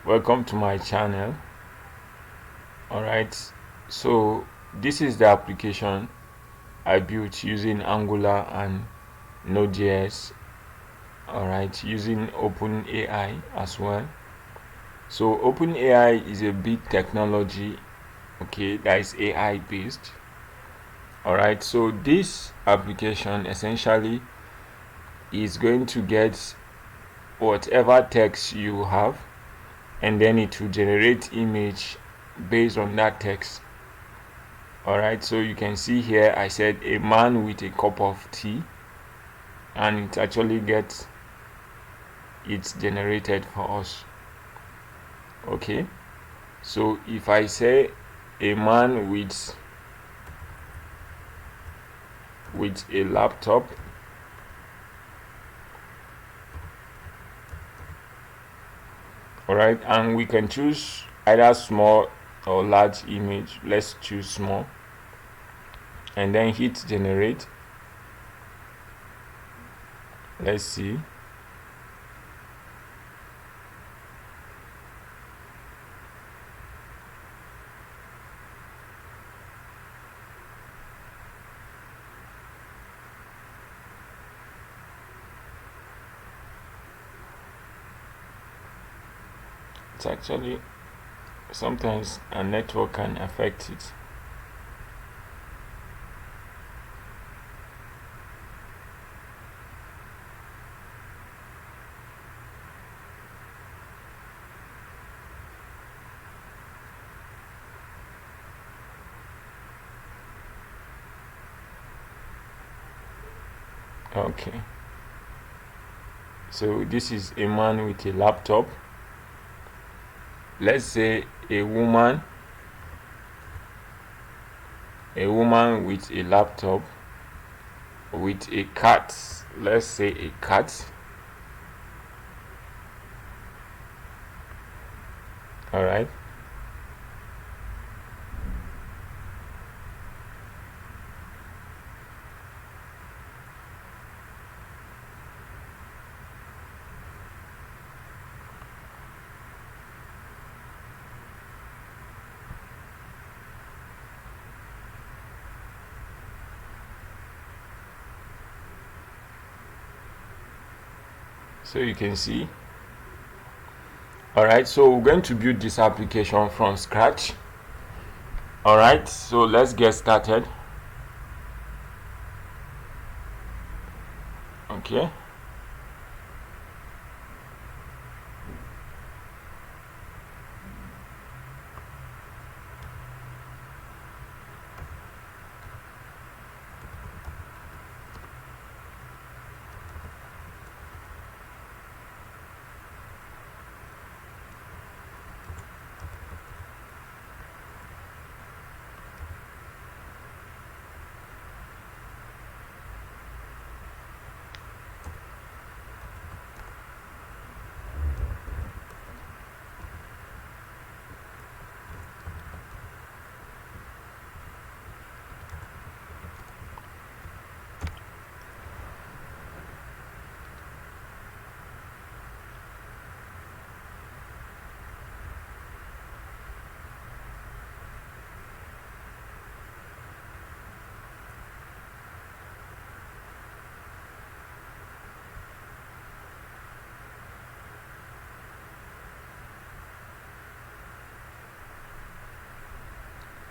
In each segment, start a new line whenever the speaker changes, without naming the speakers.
Welcome to my channel. Alright, so this is the application I built using Angular and Node.js. Alright, using OpenAI as well. So OpenAI is a big technology, okay, that is AI based. Alright, so this application essentially is going to get whatever text you have, and then it will generate image based on that text. Alright, so you can see here I said a man with a cup of tea, and it actually gets it generated for us. Okay, so if I say a man with a laptop, alright, and we can choose either small or large image. Let's choose small and then hit generate. Let's see. It's actually sometimes a network can affect it. Okay, so this is a man with a laptop. Let's say a woman with a laptop with a cat. Let's say a cat. All right, so you can see. All right, so we're going to build this application from scratch. All right, so let's get started. Okay,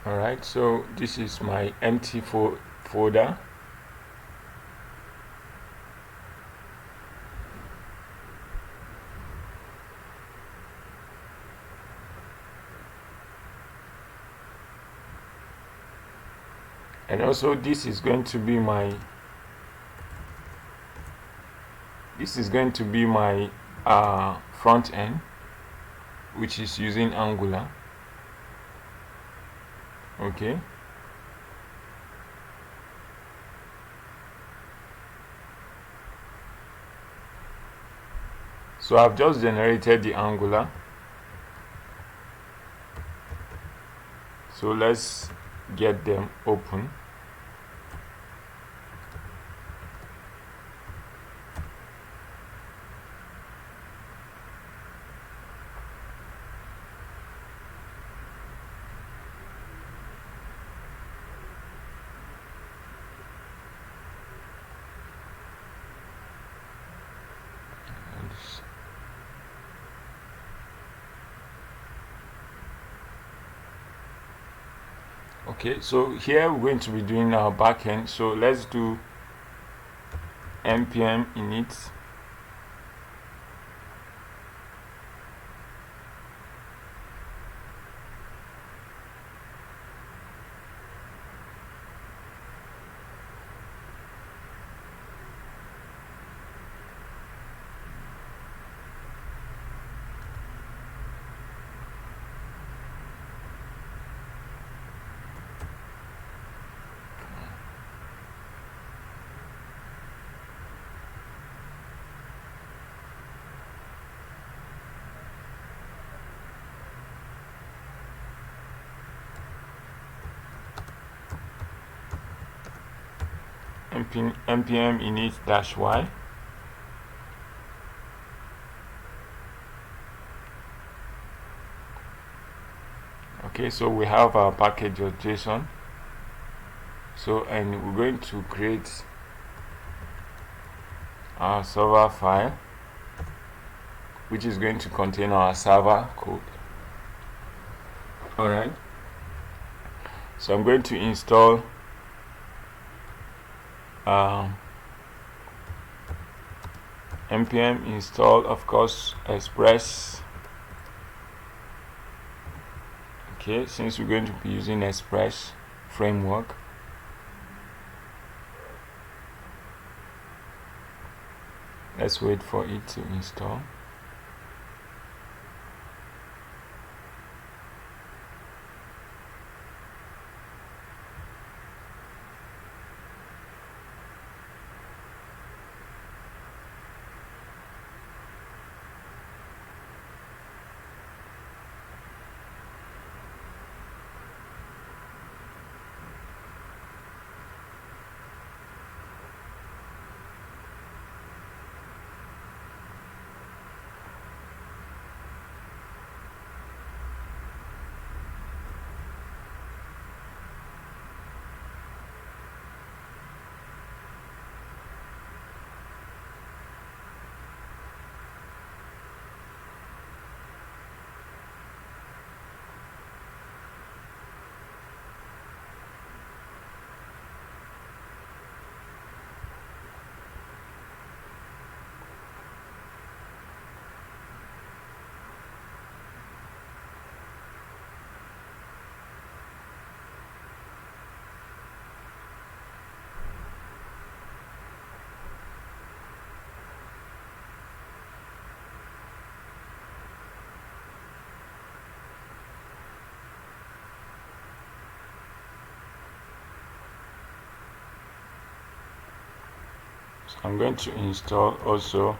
all right, so this is my empty folder. And also this is going to be my front end, which is using Angular. Okay, so I've just generated the Angular. So let's get them open. Okay, so here we're going to be doing our backend. So let's do npm init npm init -y. Okay, so we have our package.json. So, and we're going to create our server file, which is going to contain our server code. All right, so I'm going to install npm install, of course, express. Okay, since we're going to be using express framework, let's wait for it to install. So I'm going to install also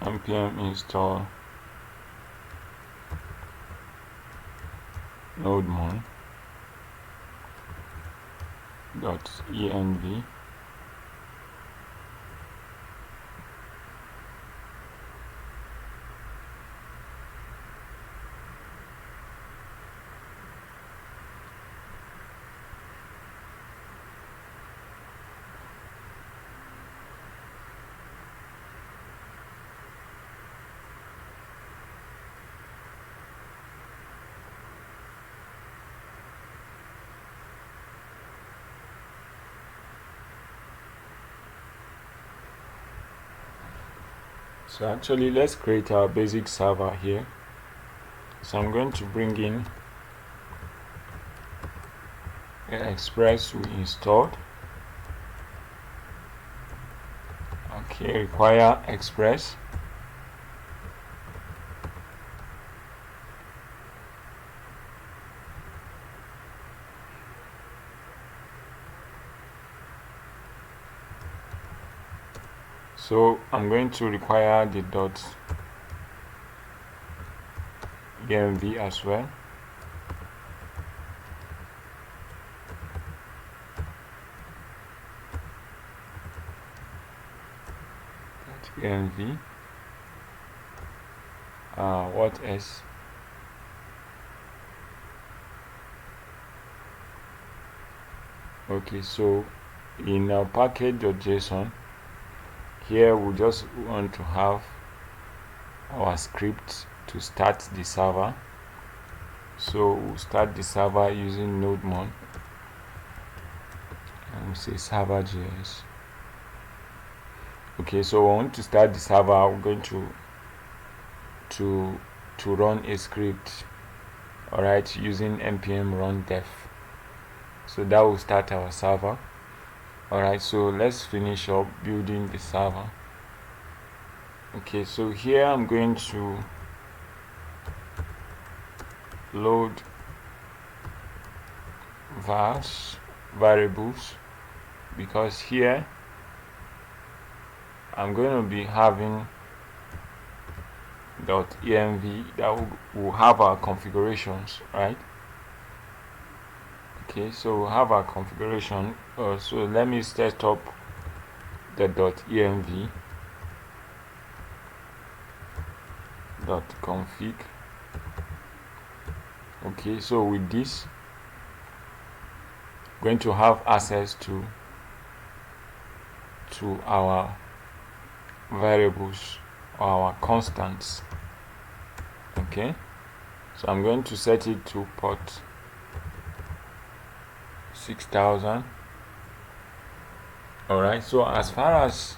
npm install nodemon.env. So actually, let's create our basic server here. So I'm going to bring in the express we installed. Okay, require express. So I'm going to require the .env as well. .env. What else? Okay, so in our package.json, here we just want to have our script to start the server. So we'll start the server using node-mon, and we'll say server.js. Okay, so we want to start the server. We're going to run a script, all right, using npm run def. So that will start our server. All right, so let's finish up building the server. Okay, so here I'm going to load variables, because here I'm going to be having .env that will have our configurations, right? Okay, so we'll have our configuration. So let me set up the .env .config. Okay, so with this, going to have access to our variables or our constants. Okay, so I'm going to set it to port 6000. all right, so as far as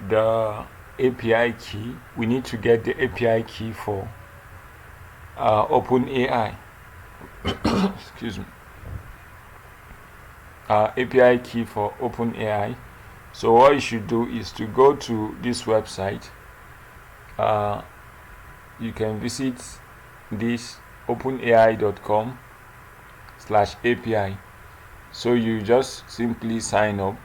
the API key, we need to get the API key for OpenAI. Excuse me. API key for OpenAI. So what you should do is to go to this website. You can visit this openai.com/API. So you just simply sign up.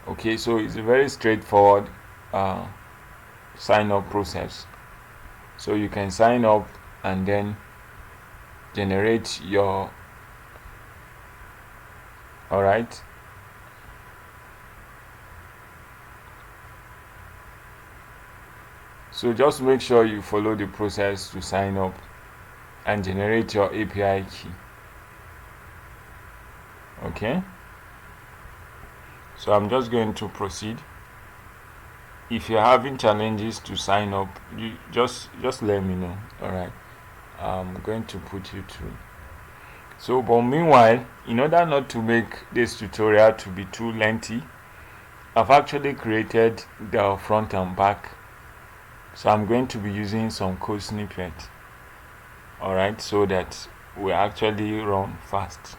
Okay, so it's a very straightforward sign up process. So you can sign up and then generate your, all right, so just make sure you follow the process to sign up and generate your API key. Okay, so I'm just going to proceed. If you're having challenges to sign up, you just let me know. All right, I'm going to put you through. So but meanwhile, in order not to make this tutorial to be too lengthy, I've actually created the front and back. So I'm going to be using some code snippet, all right, so that we actually run fast.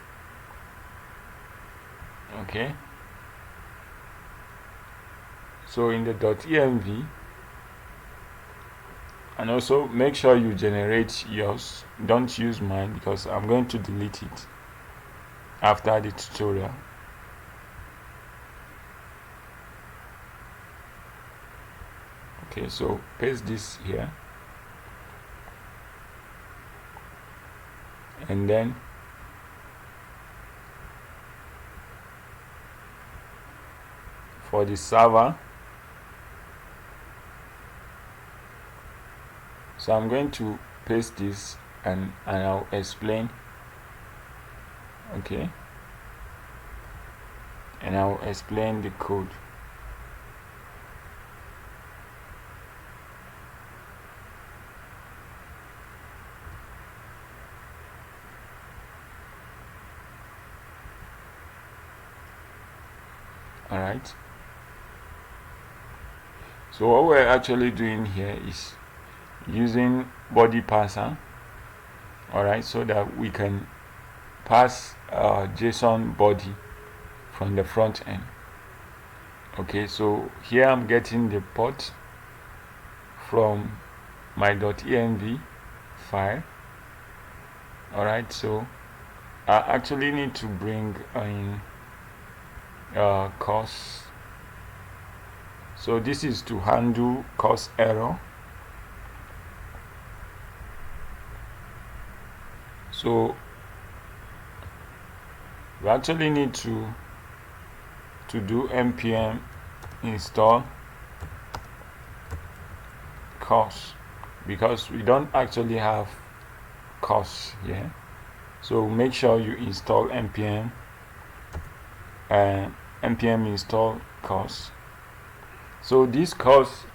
Okay, so in the .env, and also make sure you generate yours. Don't use mine because I'm going to delete it after the tutorial. Okay, so paste this here, and then for the server, so I'm going to paste this and I'll explain. Okay, and I'll explain the code. All right, so what we're actually doing here is using body parser, all right, so that we can pass JSON body from the front end. Okay, so here I'm getting the port from my .env file. All right, so I actually need to bring in cause. So this is to handle cause error. So we actually need to do npm install cause, because we don't actually have cause here. So make sure you install npm npm install course. So this course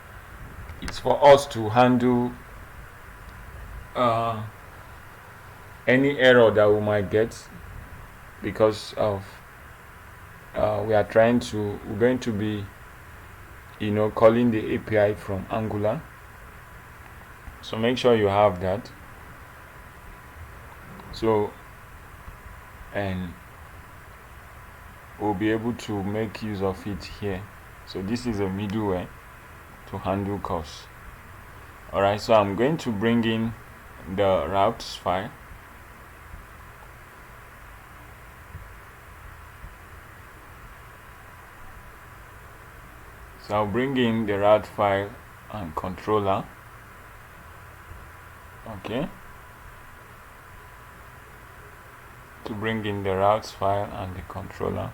is for us to handle any error that we might get because of we're going to be calling the API from Angular. So make sure you have that. So, and we'll be able to make use of it here. So this is a middleware to handle course. Alright, so I'm going to bring in the routes file. So I'll bring in the route file and controller. Okay. To bring in the routes file and the controller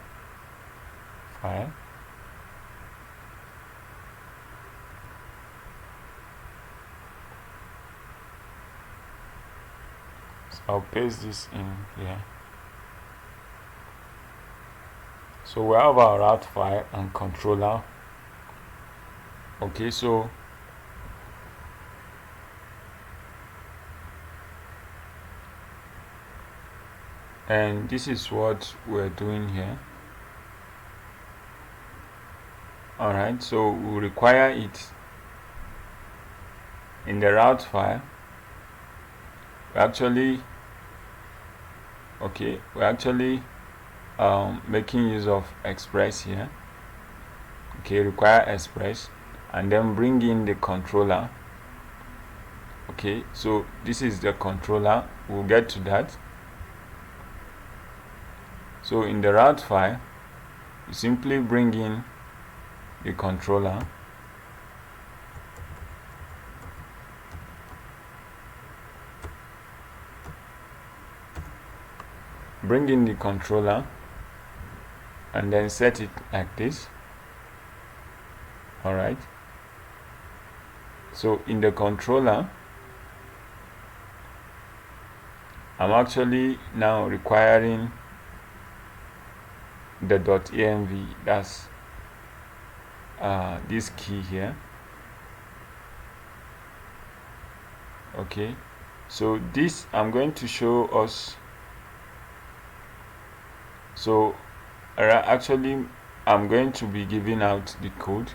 file. So I'll paste this in here. So we have our route file and controller. Okay, so and this is what we're doing here. Alright, so we require it in the route file. We're actually making use of express here. Okay, require express and then bring in the controller. Okay, so this is the controller. We'll get to that. So in the route file, you simply bring in the controller. Bring in the controller and then set it like this. Alright. So in the controller, I'm actually now requiring the .env, that's this key here. Okay, so this I'm going to show us. So actually I'm going to be giving out the code,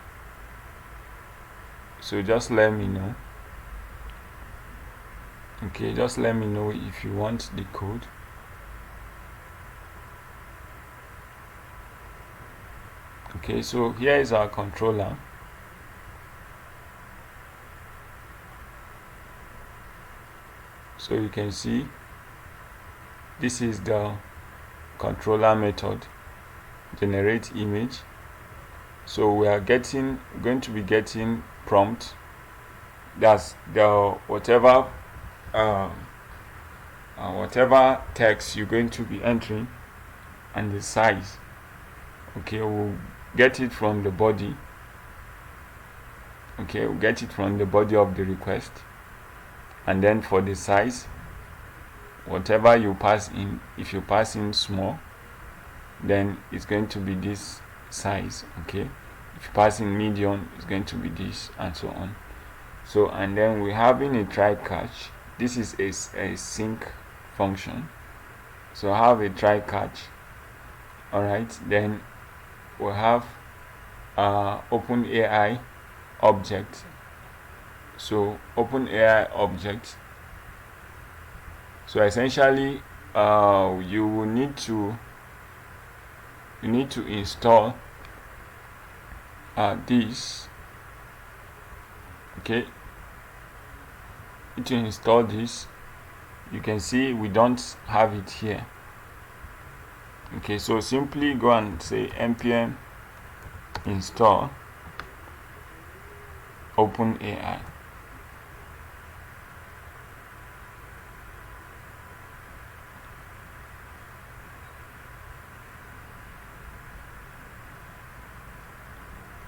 so just let me know. Okay, just let me know if you want the code. Okay, so here is our controller. So you can see this is the controller method, generate image. So we are going to be getting prompt, that's the whatever text you're going to be entering and the size. Okay, we'll get it from the body. Okay, we'll get it from the body of the request, and then for the size, whatever you pass in, if you pass in small, then it's going to be this size. Okay, if you pass in medium, it's going to be this, and so on. So, and then we're having a try catch. This is a sync function, so I have a try catch. Alright, then we'll have OpenAI object. So OpenAI object, so essentially you will need to install this. Okay, to install this, you can see we don't have it here. Okay, so simply go and say npm install OpenAI.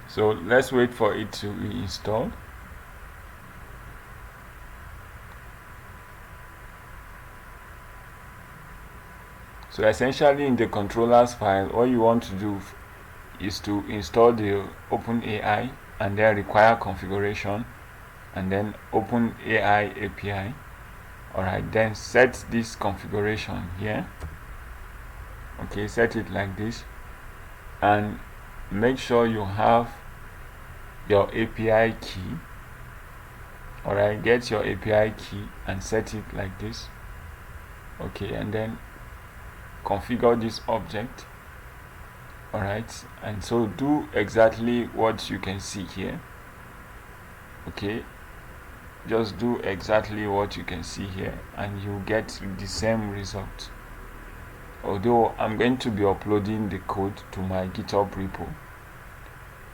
So let's wait for it to be installed. So essentially in the controllers file, all you want to do is to install the OpenAI and then require configuration and then OpenAI API. Alright, then set this configuration here. Okay, set it like this and make sure you have your API key. Alright, get your API key and set it like this. Okay, and then configure this object. Alright, and so do exactly what you can see here. Okay, just do exactly what you can see here and you get the same result, although I'm going to be uploading the code to my GitHub repo,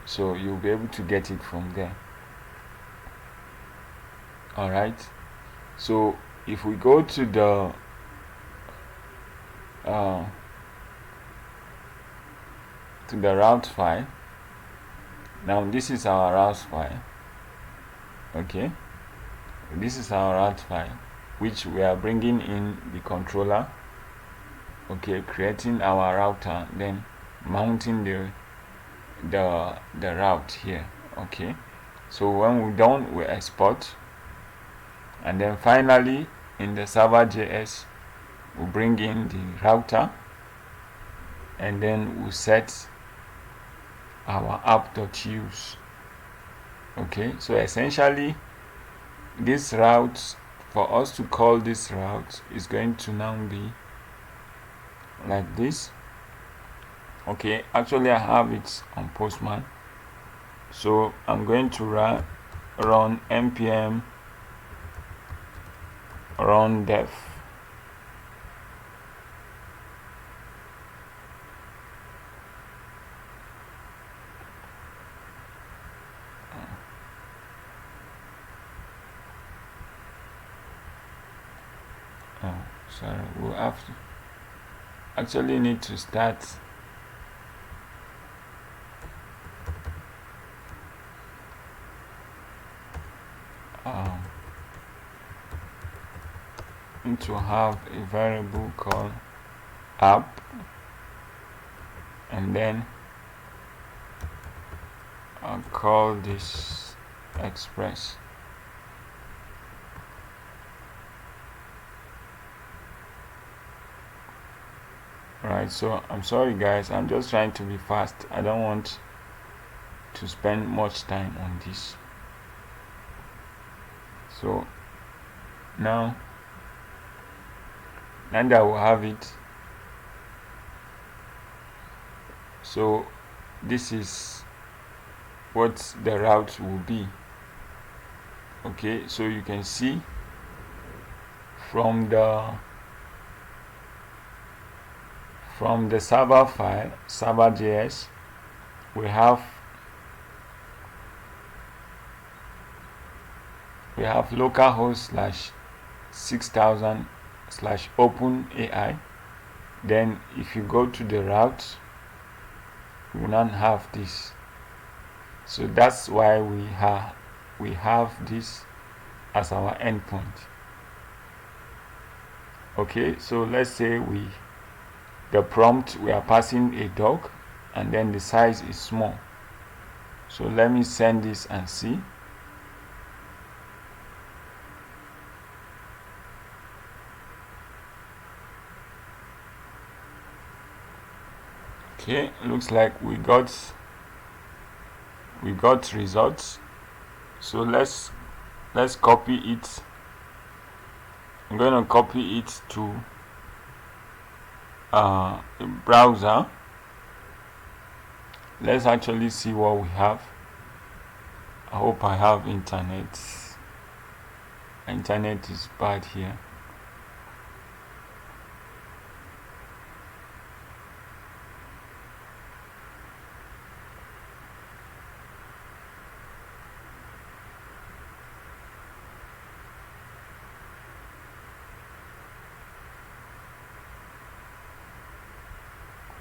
so you'll be able to get it from there. Alright, so if we go to the route file, now this is our route file. Okay, this is our route file which we are bringing in the controller. Okay, creating our router, then mounting the route here. Okay, so when we're done, we export, and then finally in the server.js we bring in the router, and then we set our app.use. Okay, so essentially this route, for us to call this route, is going to now be like this. Okay, actually I have it on Postman, so I'm going to run npm run dev. Oh, sorry, we'll have to actually need to start need to have a variable called app, and then I'll call this express. Right, so I'm sorry guys, I'm just trying to be fast. I don't want to spend much time on this. So now that we have it, so this is what the route will be. Okay, so you can see from the server file, server.js, we have localhost /6000/OpenAI. Then if you go to the route, we will not have this. So that's why we have this as our endpoint. Okay, so let's say the prompt, we are passing a dog, and then the size is small. So let me send this and see. Okay, looks like we got results. So let's copy it. I'm going to copy it to a browser. Let's actually see what we have. I hope I have internet. Internet is bad here.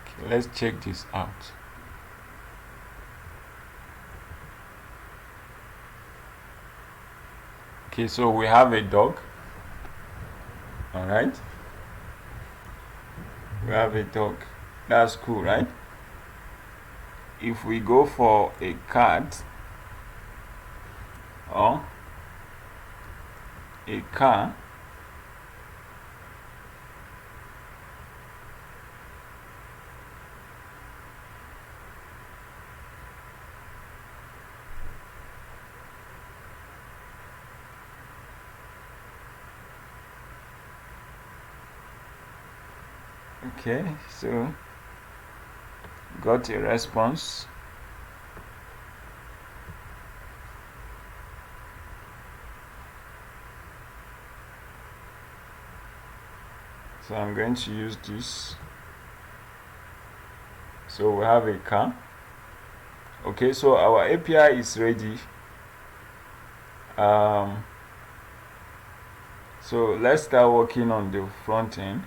Okay, let's check this out. Okay, so we have a dog. All right, we have a dog. That's cool, right? If we go for a cat or a car, okay, so got a response. So I'm going to use this. So we have a car. Okay, so our API is ready. So let's start working on the front end.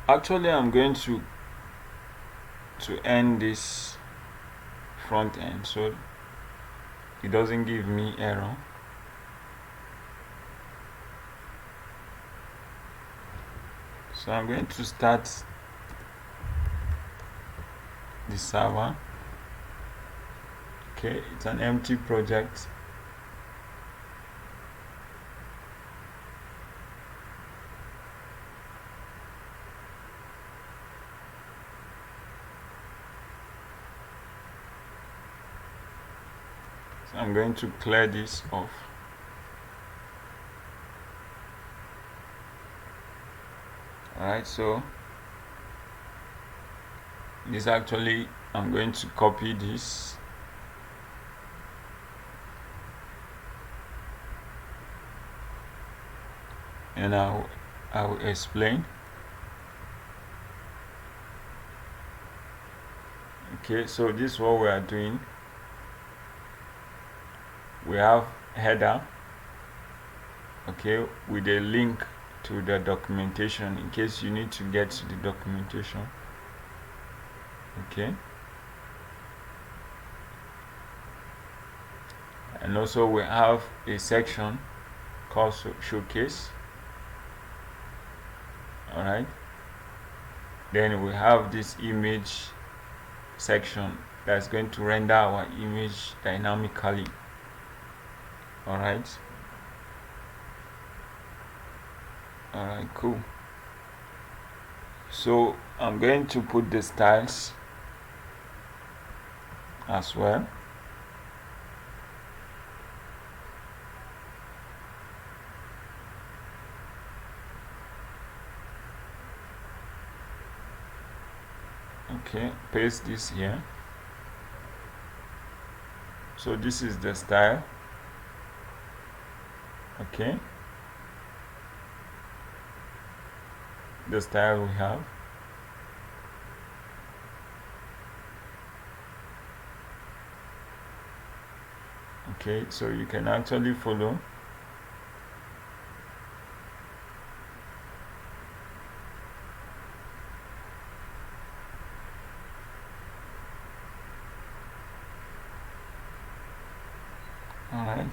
Actually, I'm going to end this front end so it doesn't give me error. So I'm going to start the server. Okay, it's an empty project. So I'm going to clear this off. Alright, so this actually, I'm going to copy this and I will explain. Okay, so this is what we are doing. We have header, okay, with a link to the documentation in case you need to get to the documentation. Okay, and also we have a section called showcase. All right, then we have this image section that's going to render our image dynamically. All right, cool. So I'm going to put the styles as well. Okay, paste this here. So this is the style. Okay, the style we have. Okay, so you can actually follow. Alright,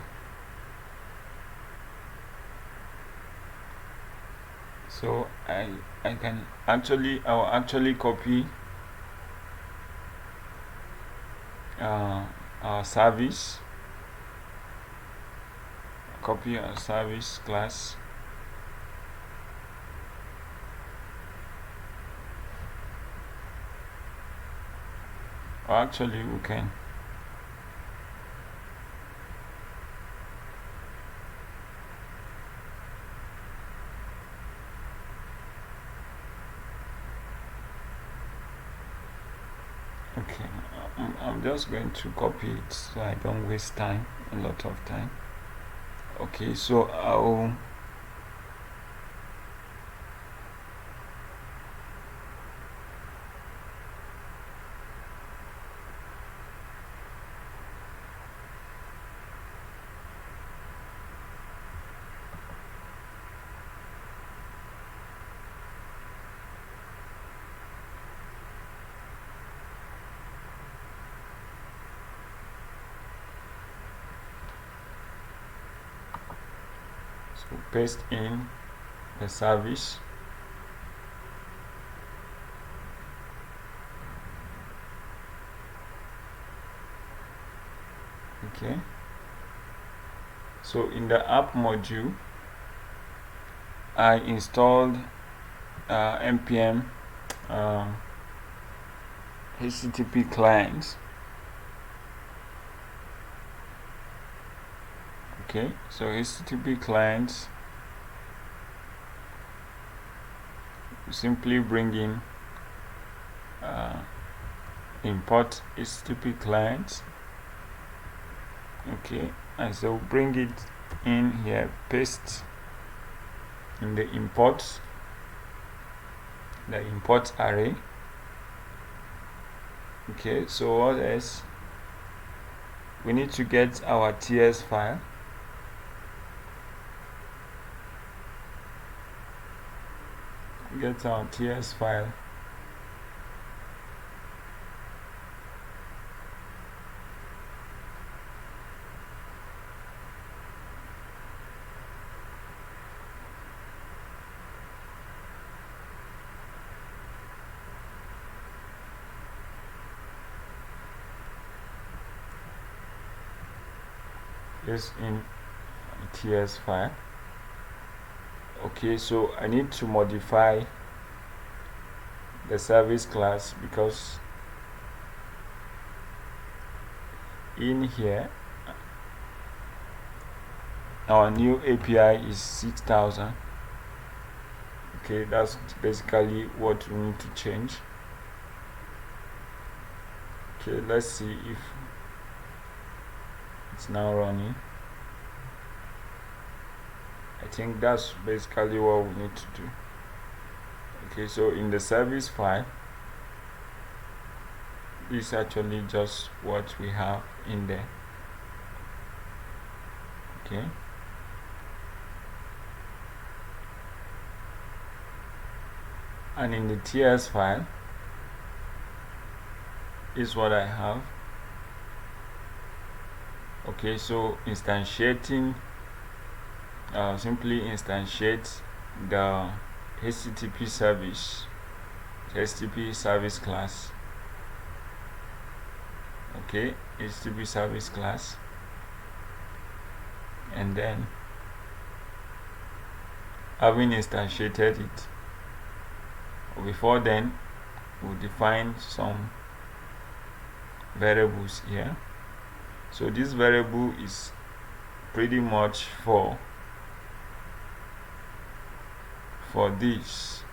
so I can actually, I will actually copy our service, copy our service class. Or actually we can okay, I'm just going to copy it so I don't waste time, a lot of time. Okay, so I'll we paste in the service. Okay, so in the app module I installed npm http clients. Okay, so http clients, simply bring in import http clients. Okay, and so bring it in here, paste in the imports, the import array. Okay, so what else? We need to get our TS file. Get our TS file. Is in TS file. Okay, so I need to modify the service class because in here our new API is 6000. Okay, that's basically what we need to change. Okay, let's see if it's now running. I think that's basically what we need to do. Okay, so in the service file, this is actually just what we have in there. Okay, and in the TS file is what I have. Okay, so instantiating, simply instantiate the HTTP service class. Okay, HTTP service class, and then having instantiated it, before then we'll define some variables here. So this variable is pretty much for this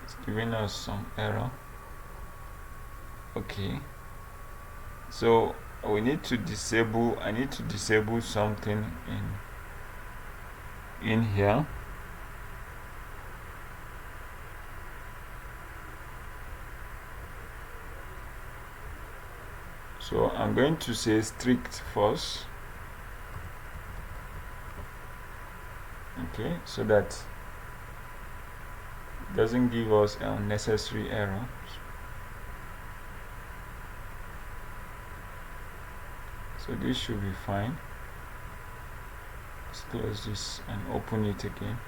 it's giving us some error. Okay, so we need to disable, I need to disable something in here. So I'm going to say strict first. Okay, so that it doesn't give us unnecessary errors. So this should be fine. Let's close this and open it again.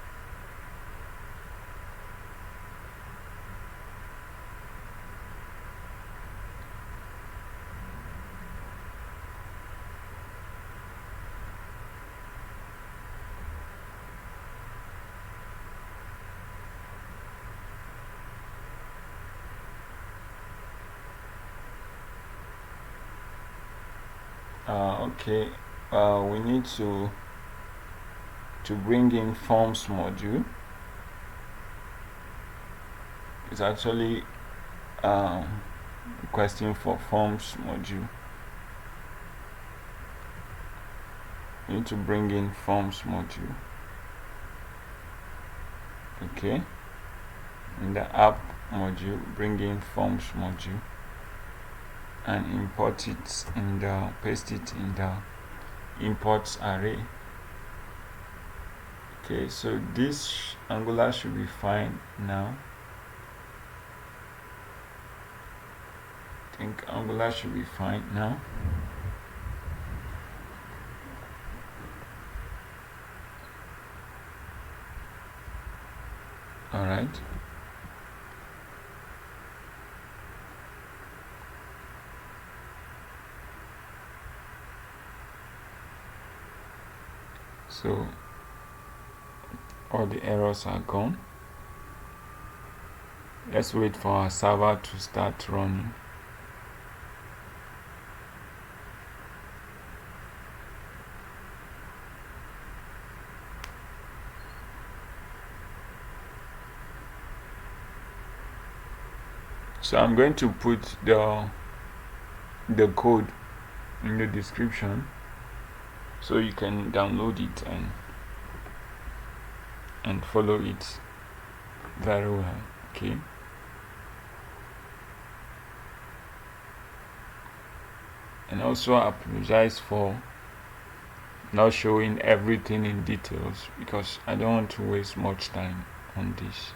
Okay, we need to bring in forms module. It's actually requesting for forms module. We need to bring in forms module. Okay, in the app module, bring in forms module and import it in the, paste it in the imports array. Okay, so this Angular should be fine now. I think Angular should be fine now. All right. So all the errors are gone. Let's wait for our server to start running. So I'm going to put the code in the description so you can download it and follow it very well. Okay. And also I apologize for not showing everything in details because I don't want to waste much time on this.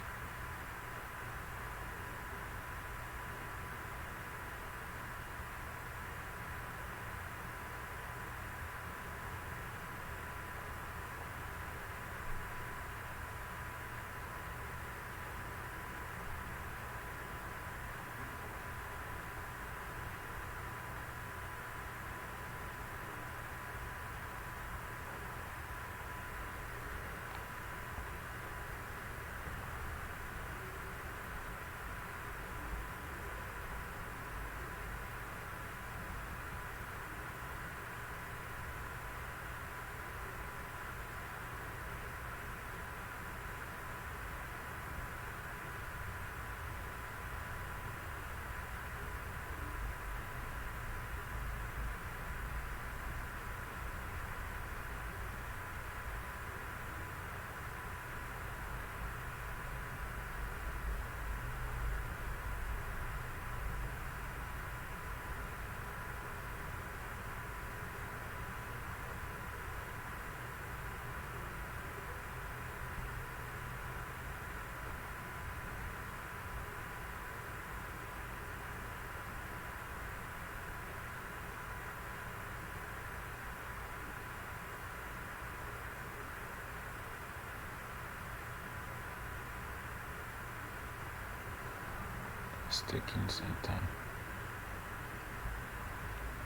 It's taking some time.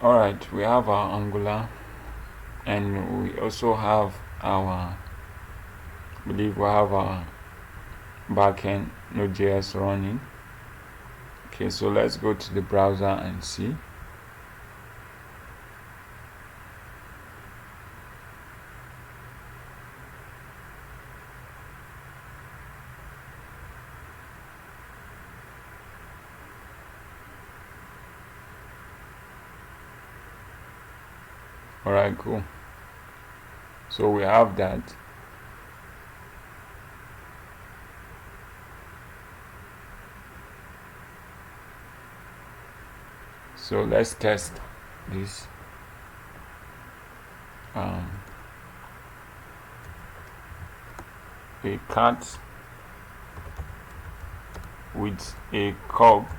Alright, we have our Angular and we also have our, I believe we have our backend Node.js running. Okay, so let's go to the browser and see. Alright, cool. So we have that. So let's test this. A cat with a cup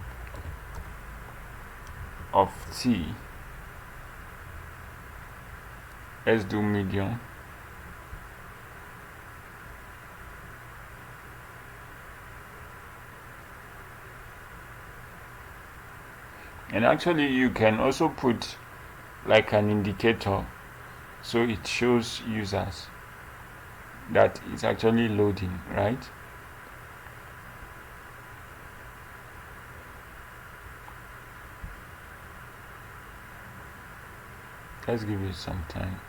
of tea. Let's do medium. And actually you can also put like an indicator so it shows users that it's actually loading, right? Let's give it some time.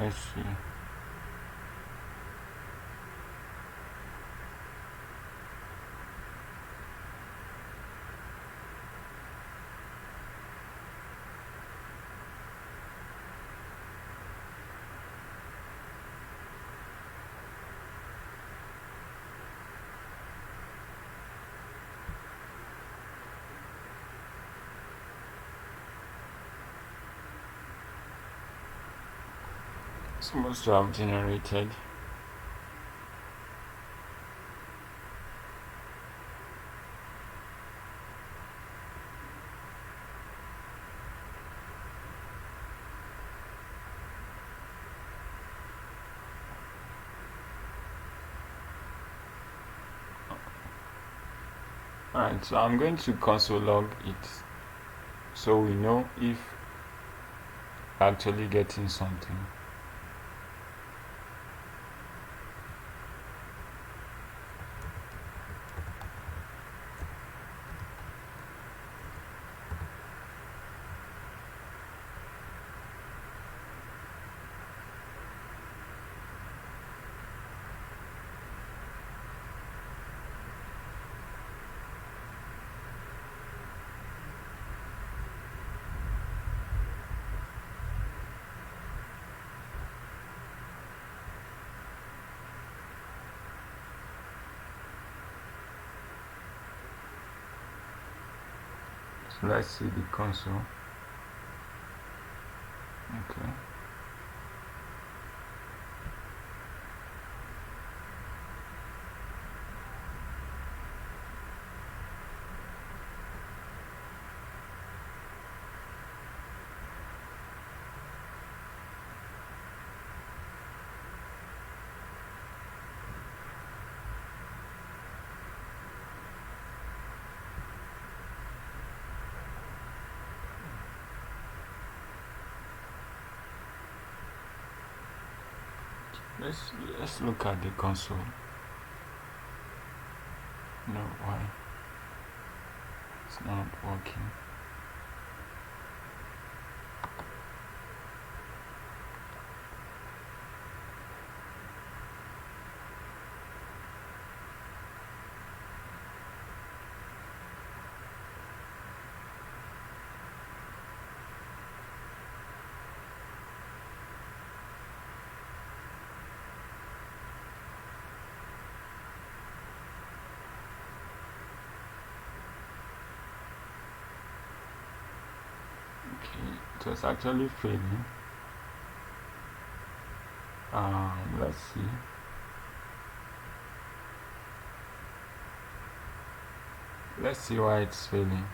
Let's see. supposed to have generated. Alright, so I'm going to console log it so we know if we're actually getting something. So let's see the console. Okay. Let's look at the console. No, why? It's not working. Okay, it was actually failing. Let's see. Let's see why it's failing.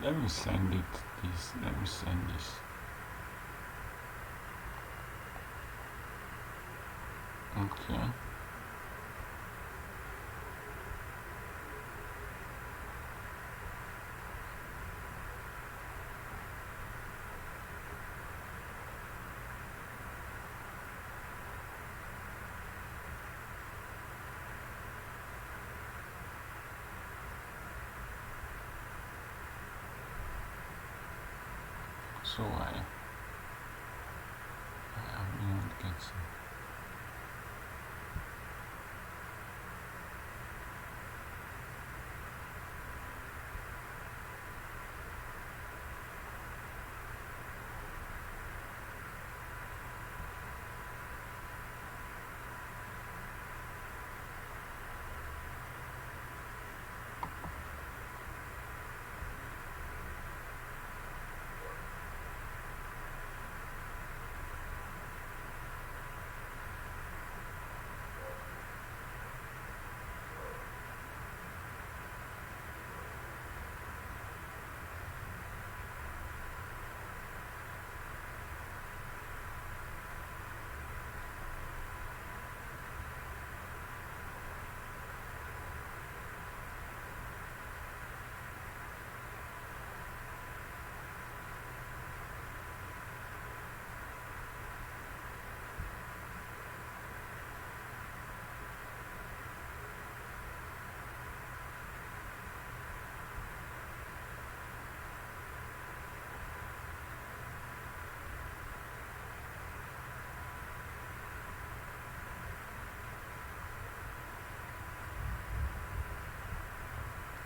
Let me send it this. Let me send this. Okay. So I am not getting.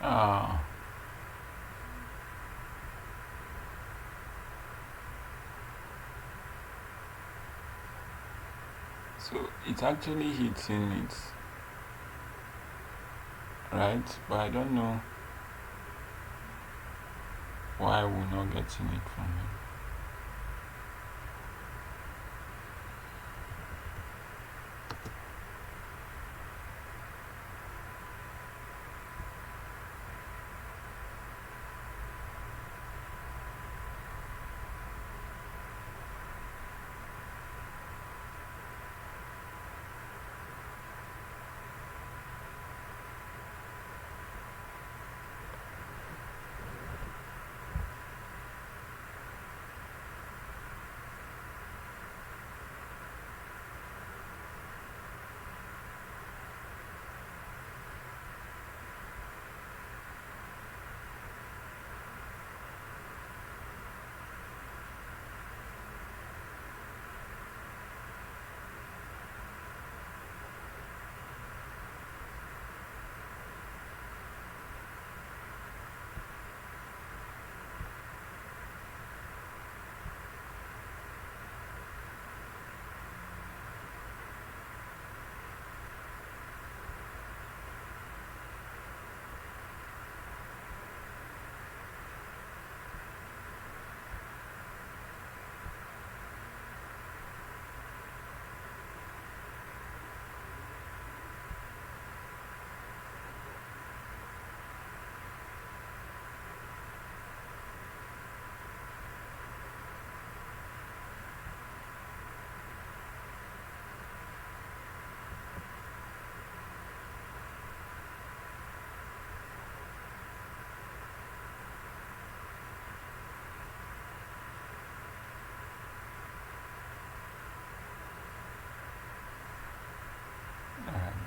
Ah, so it's actually hitting it, right? But I don't know why we're not getting it from him.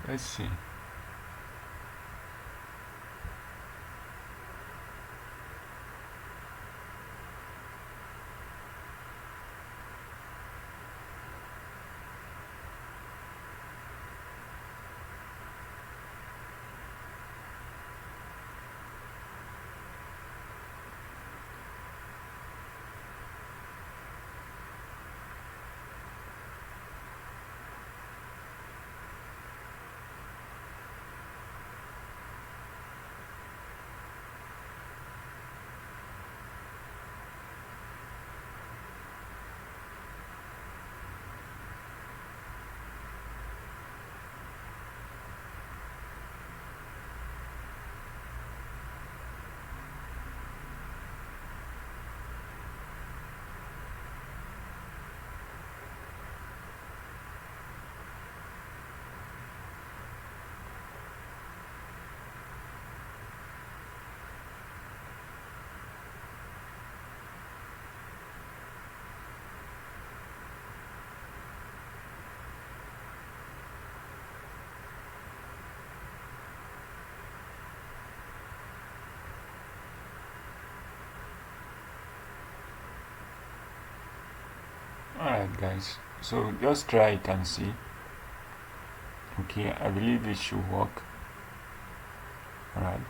Let's see. Alright guys, so just try it and see. Okay, I believe it should work. Alright.